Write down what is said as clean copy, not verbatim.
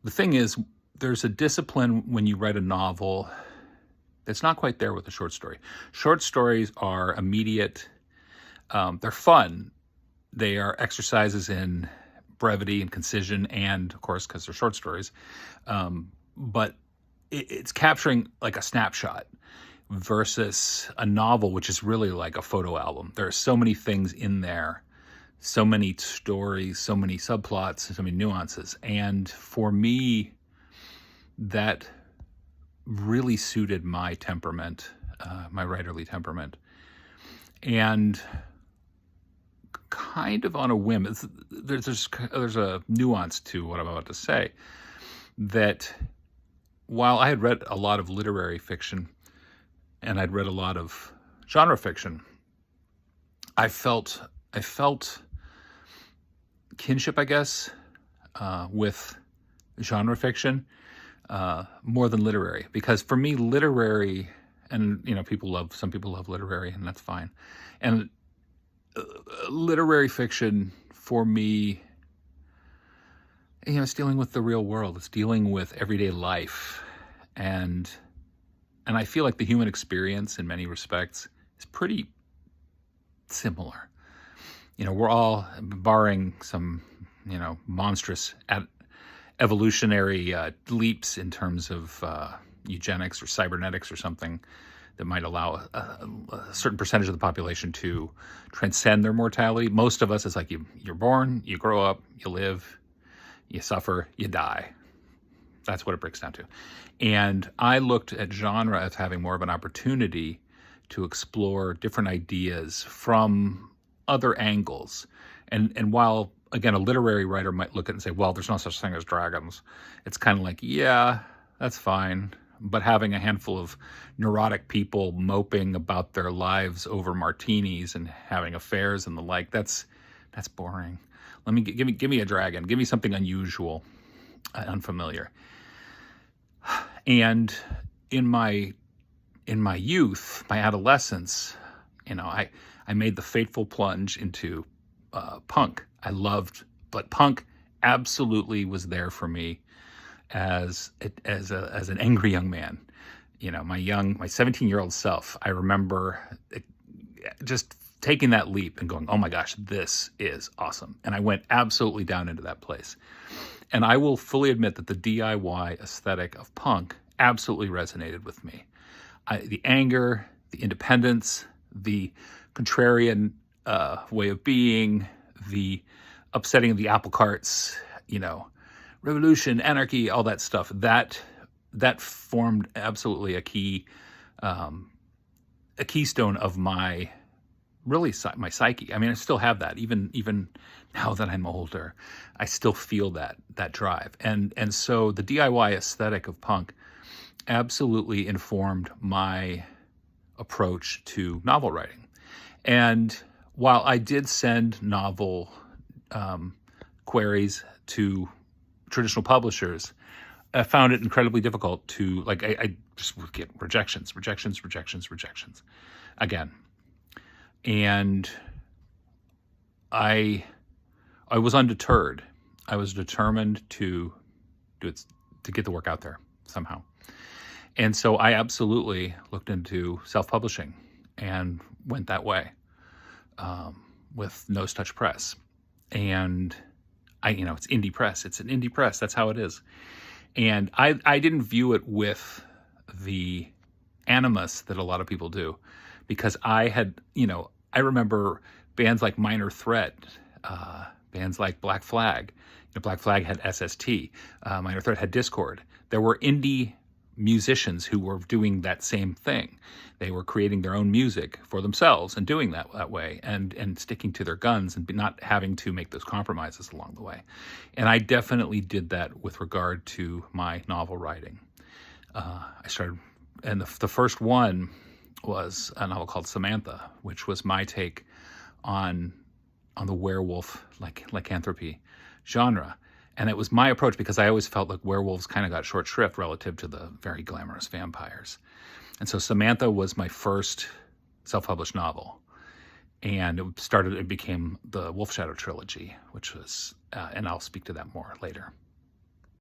the thing is, there's a discipline when you write a novel that's not quite there with a short story. Short stories are immediate. They're fun. They are exercises in brevity and concision, and of course, because they're short stories. But it's capturing like a snapshot versus a novel, which is really like a photo album. There are so many things in there, so many stories, so many subplots, so many nuances. And for me, that really suited my temperament, my writerly temperament. And kind of on a whim, there's a nuance to what I'm about to say, that while I had read a lot of literary fiction and I'd read a lot of genre fiction, I felt kinship, I guess, with genre fiction more than literary. Because for me, literary, and some people love literary, and that's fine. And literary fiction for me, it's dealing with the real world. It's dealing with everyday life, and I feel like the human experience in many respects is pretty similar. We're all, barring some, monstrous evolutionary leaps in terms of eugenics or cybernetics or something that might allow a certain percentage of the population to transcend their mortality. Most of us, it's like you're born, you grow up, you live, you suffer, you die. That's what it breaks down to. And I looked at genre as having more of an opportunity to explore different ideas from other angles. And while, again, a literary writer might look at it and say, well, there's no such thing as dragons, it's kind of like, yeah, that's fine. But having a handful of neurotic people moping about their lives over martinis and having affairs and the like, that's boring. Give me a dragon. Give me something unusual, unfamiliar. And in my youth, my adolescence, I made the fateful plunge into punk. But punk absolutely was there for me as an angry young man. My 17-year-old self, I remember just taking that leap and going, oh my gosh, this is awesome. And I went absolutely down into that place. And I will fully admit that the DIY aesthetic of punk absolutely resonated with me. The anger, the independence, the contrarian way of being, the upsetting of the apple carts, revolution, anarchy, all that stuff, that formed absolutely a keystone of my psyche. I mean, I still have that, even now that I'm older, I still feel that drive. And so the DIY aesthetic of punk absolutely informed my approach to novel writing. And while I did send novel queries to traditional publishers, I found it incredibly difficult to, I just would get rejections again. And I was undeterred. I was determined to do it, to get the work out there somehow. And so I absolutely looked into self-publishing and went that way with Nose Touch Press. And it's indie press. It's an indie press. That's how it is. And I didn't view it with the animus that a lot of people do, because I remember bands like Minor Threat, bands like Black Flag. Black Flag had SST. Minor Threat had Discord. There were indie musicians who were doing that same thing. They were creating their own music for themselves and doing that way, and sticking to their guns and not having to make those compromises along the way. And I definitely did that with regard to my novel writing. I started, and the first one was a novel called Samantha, which was my take on the werewolf lycanthropy genre. And it was my approach because I always felt like werewolves kind of got short shrift relative to the very glamorous vampires. And so Samantha was my first self-published novel. And it became the Wolf Shadow trilogy, which was, and I'll speak to that more later.